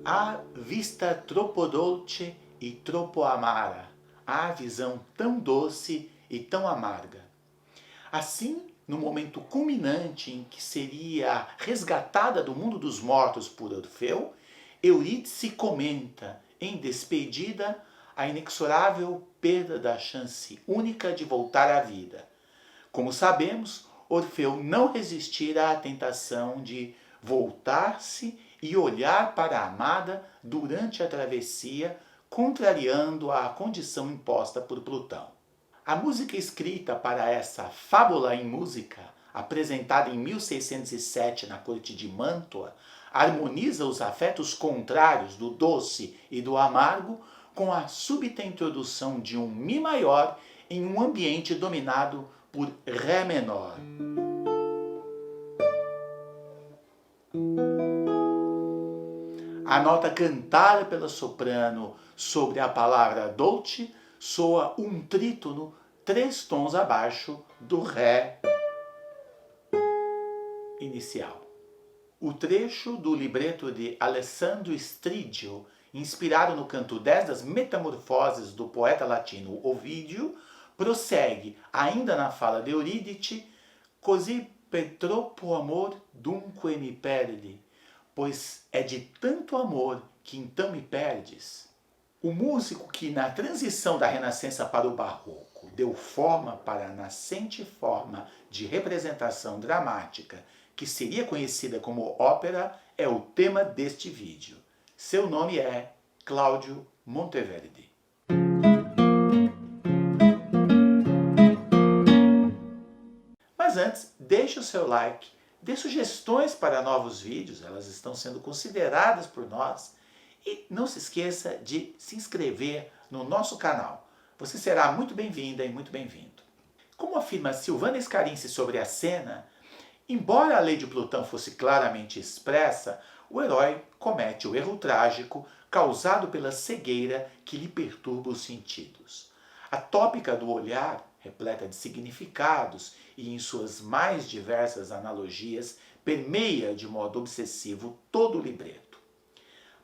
A vista troppo dolce e troppo amara, a visão tão doce e tão amarga. Assim, no momento culminante em que seria resgatada do mundo dos mortos por Orfeu, Eurídice comenta, em despedida, a inexorável perda da chance única de voltar à vida. Como sabemos, Orfeu não resistira à tentação de voltar-se e olhar para a amada durante a travessia, contrariando a condição imposta por Plutão. A música escrita para essa fábula em música, apresentada em 1607 na corte de Mantua, harmoniza os afetos contrários do doce e do amargo com a súbita introdução de um Mi maior em um ambiente dominado por Ré menor. A nota cantada pela soprano sobre a palavra dolce soa um trítono 3 tons abaixo do Ré inicial. O trecho do libreto de Alessandro Stridio, inspirado no canto 10 das Metamorfoses do poeta latino Ovídio, prossegue, ainda na fala de Eurídice, così per troppo amor dunque mi perdi, pois é de tanto amor que então me perdes. O músico que, na transição da Renascença para o Barroco, deu forma para a nascente forma de representação dramática que seria conhecida como ópera, é o tema deste vídeo. Seu nome é Cláudio Monteverdi. Mas antes, deixe o seu like, dê sugestões para novos vídeos, elas estão sendo consideradas por nós. E não se esqueça de se inscrever no nosso canal. Você será muito bem-vinda e muito bem-vindo. Como afirma Silvana Scarinci sobre a cena, embora a lei de Plutão fosse claramente expressa, o herói comete o erro trágico causado pela cegueira que lhe perturba os sentidos. A tópica do olhar, repleta de significados e em suas mais diversas analogias, permeia de modo obsessivo todo o libreto.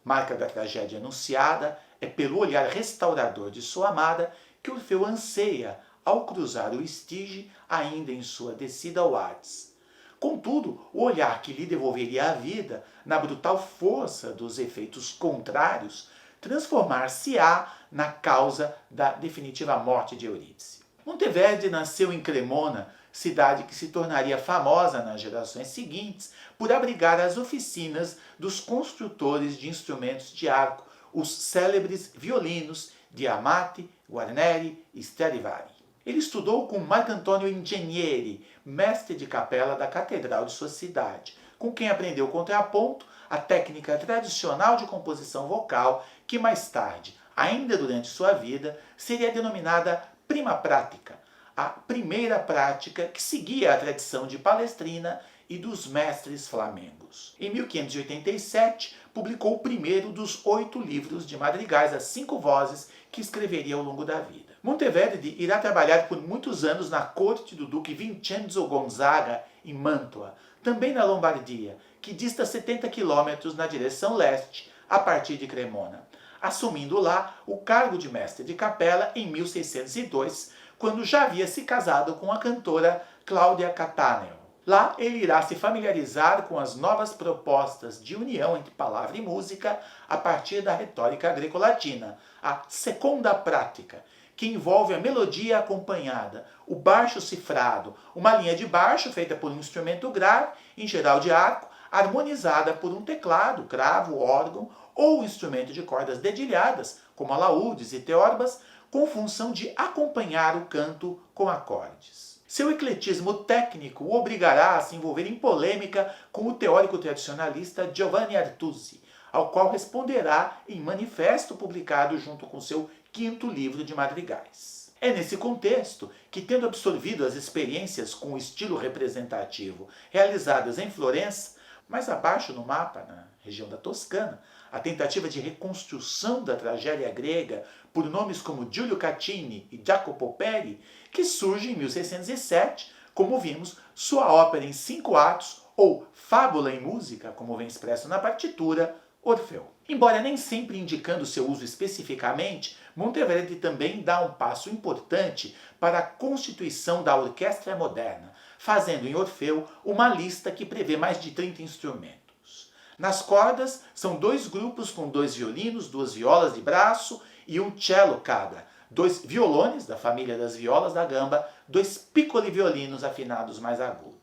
Marca da tragédia anunciada, é pelo olhar restaurador de sua amada que Orfeu anseia ao cruzar o Estige ainda em sua descida ao Hades. Contudo, o olhar que lhe devolveria a vida, na brutal força dos efeitos contrários, transformar-se-á na causa da definitiva morte de Eurídice. Monteverdi nasceu em Cremona, cidade que se tornaria famosa nas gerações seguintes por abrigar as oficinas dos construtores de instrumentos de arco, os célebres violinos de Amati, Guarneri e Stradivari. Ele estudou com Marcantonio Ingegneri, mestre de capela da catedral de sua cidade, com quem aprendeu contraponto, a técnica tradicional de composição vocal que mais tarde, ainda durante sua vida, seria denominada prima pratica, a primeira prática que seguia a tradição de Palestrina e dos mestres flamengos. Em 1587, publicou o primeiro dos 8 livros de madrigais a 5 vozes que escreveria ao longo da vida. Monteverdi irá trabalhar por muitos anos na corte do duque Vincenzo Gonzaga, em Mantua, também na Lombardia, que dista 70 quilômetros na direção leste, a partir de Cremona, assumindo lá o cargo de mestre de capela em 1602, quando já havia se casado com a cantora Cláudia Cattaneo. Lá ele irá se familiarizar com as novas propostas de união entre palavra e música a partir da retórica greco-latina, a seconda prática, que envolve a melodia acompanhada, o baixo cifrado, uma linha de baixo feita por um instrumento grave, em geral de arco, harmonizada por um teclado, cravo, órgão ou instrumento de cordas dedilhadas, como alaúdes e teorbas, com função de acompanhar o canto com acordes. Seu ecletismo técnico o obrigará a se envolver em polêmica com o teórico tradicionalista Giovanni Artusi, ao qual responderá em manifesto publicado junto com seu 5º livro de madrigais. É nesse contexto que, tendo absorvido as experiências com o estilo representativo realizadas em Florença, mais abaixo no mapa, na região da Toscana, a tentativa de reconstrução da tragédia grega por nomes como Giulio Caccini e Jacopo Peri, que surge em 1607, como vimos, sua ópera em 5 atos, ou fábula em música, como vem expresso na partitura, Orfeu. Embora nem sempre indicando seu uso especificamente, Monteverdi também dá um passo importante para a constituição da orquestra moderna, fazendo em Orfeu uma lista que prevê mais de 30 instrumentos. Nas cordas, são 2 grupos com 2 violinos, 2 violas de braço e um cello cada, 2 violones da família das violas da gamba, 2 piccoli violinos afinados mais agudos.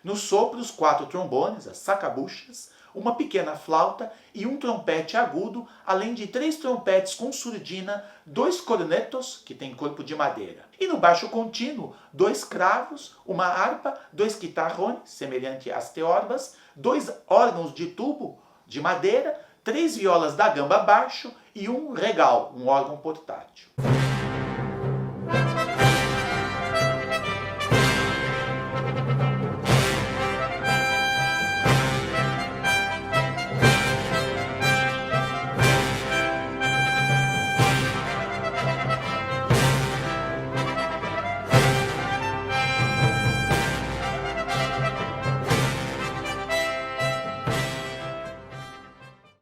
Nos sopros, 4 trombones, as sacabuchas, uma pequena flauta e um trompete agudo, além de 3 trompetes com surdina, 2 cornetos, que tem corpo de madeira. E no baixo contínuo, 2 cravos, uma harpa, 2 guitarrones, semelhante às teorbas, 2 órgãos de tubo de madeira, 3 violas da gamba baixo e um regal, um órgão portátil.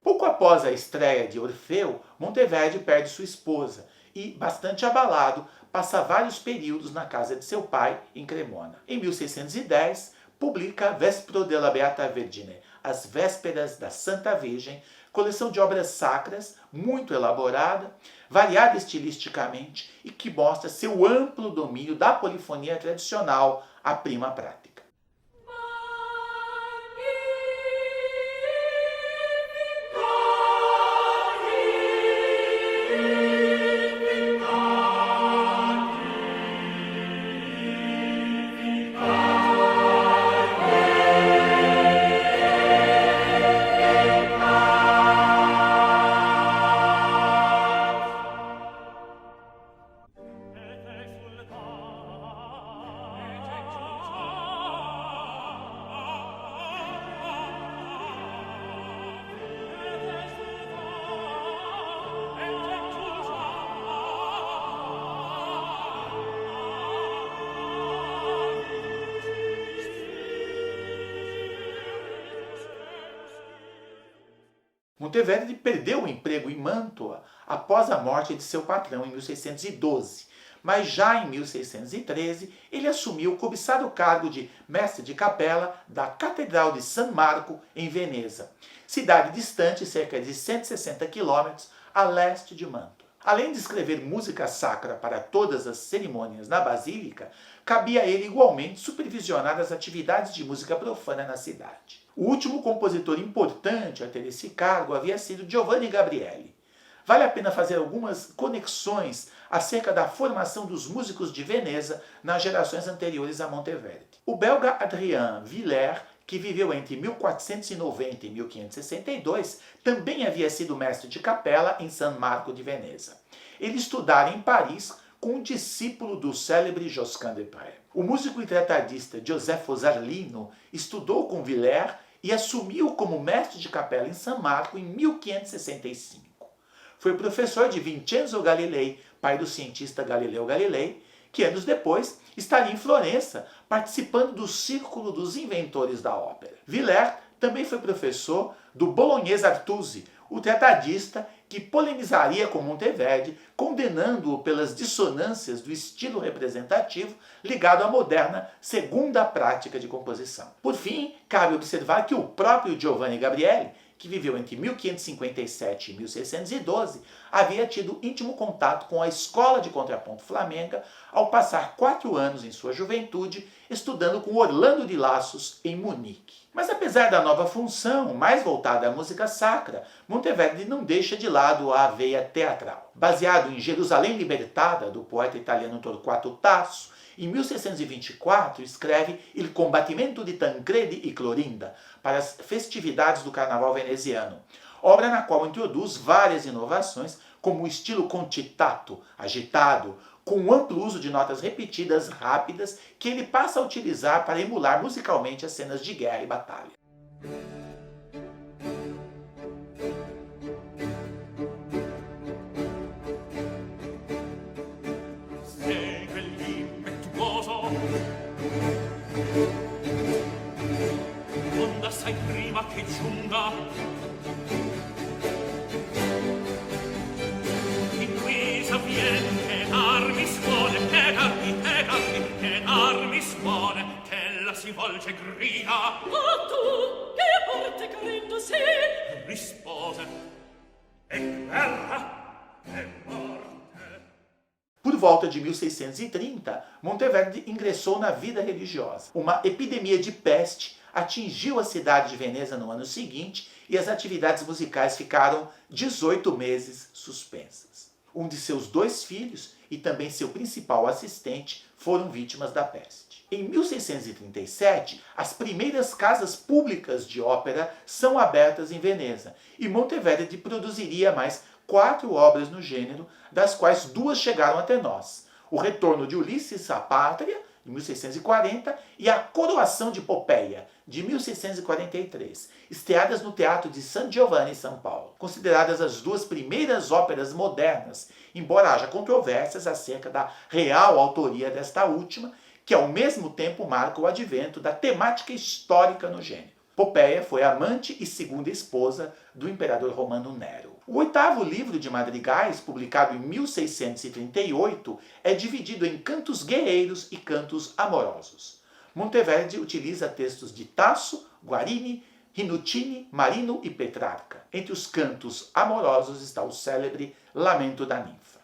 Pouco após a estreia de Orfeu, Monteverdi perde sua esposa e, bastante abalado, passa vários períodos na casa de seu pai, em Cremona. Em 1610, publica Vespro della Beata Vergine, As Vésperas da Santa Virgem, coleção de obras sacras, muito elaborada, variada estilisticamente e que mostra seu amplo domínio da polifonia tradicional, a prima prática. Monteverdi perdeu o emprego em Mântua após a morte de seu patrão em 1612, mas já em 1613 ele assumiu o cobiçado cargo de mestre de capela da Catedral de San Marco, em Veneza, cidade distante cerca de 160 quilômetros a leste de Mântua. Além de escrever música sacra para todas as cerimônias na Basílica, cabia a ele igualmente supervisionar as atividades de música profana na cidade. O último compositor importante a ter esse cargo havia sido Giovanni Gabrieli. Vale a pena fazer algumas conexões acerca da formação dos músicos de Veneza nas gerações anteriores a Monteverdi. O belga Adrien Villers, que viveu entre 1490 e 1562, também havia sido mestre de capela em San Marco de Veneza. Ele estudara em Paris com um discípulo do célebre Josquin des Prez. O músico e tratadista Gioseffo Zarlino estudou com Villers e assumiu como mestre de capela em San Marco em 1565. Foi professor de Vincenzo Galilei, pai do cientista Galileu Galilei, que anos depois estaria em Florença, participando do Círculo dos Inventores da Ópera. Villers também foi professor do Bolognese Artusi, o tratadista que polemizaria com Monteverdi, condenando-o pelas dissonâncias do estilo representativo ligado à moderna segunda prática de composição. Por fim, cabe observar que o próprio Giovanni Gabrieli, que viveu entre 1557 e 1612, havia tido íntimo contato com a escola de contraponto flamenga ao passar 4 anos em sua juventude estudando com Orlando de Lassos em Munique. Mas apesar da nova função, mais voltada à música sacra, Monteverdi não deixa de lado a veia teatral. Baseado em Jerusalém Libertada, do poeta italiano Torquato Tasso, em 1624 escreve Il Combattimento di Tancredi e Clorinda para as festividades do carnaval veneziano, obra na qual introduz várias inovações, como o estilo concitato, agitado, com um amplo uso de notas repetidas rápidas que ele passa a utilizar para emular musicalmente as cenas de guerra e batalha. dolce grida. Ma tu, che porte carendo sei? Rispose, e guerra, e morte. Por volta de 1630, Monteverdi ingressou na vida religiosa. Uma epidemia de peste atingiu a cidade de Veneza no ano seguinte e as atividades musicais ficaram 18 meses suspensas. Um de seus 2 filhos e também seu principal assistente foram vítimas da peste. Em 1637, as primeiras casas públicas de ópera são abertas em Veneza e Monteverdi produziria mais 4 obras no gênero, das quais 2 chegaram até nós. O Retorno de Ulisses à Pátria, de 1640, e A Coroação de Popeia, de 1643, estreadas no Teatro de San Giovanni, em São Paulo. Consideradas as 2 primeiras óperas modernas, embora haja controvérsias acerca da real autoria desta última, que ao mesmo tempo marca o advento da temática histórica no gênero. Popeia foi amante e segunda esposa do imperador romano Nero. O 8º livro de madrigais, publicado em 1638, é dividido em cantos guerreiros e cantos amorosos. Monteverdi utiliza textos de Tasso, Guarini, Rinuccini, Marino e Petrarca. Entre os cantos amorosos está o célebre Lamento da Ninfa.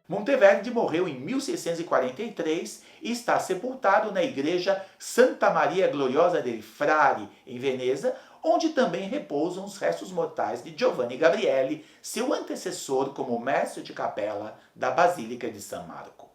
Monteverdi morreu em 1643 e está sepultado na igreja Santa Maria Gloriosa dei Frari, em Veneza, onde também repousam os restos mortais de Giovanni Gabrieli, seu antecessor como mestre de capela da Basílica de San Marco.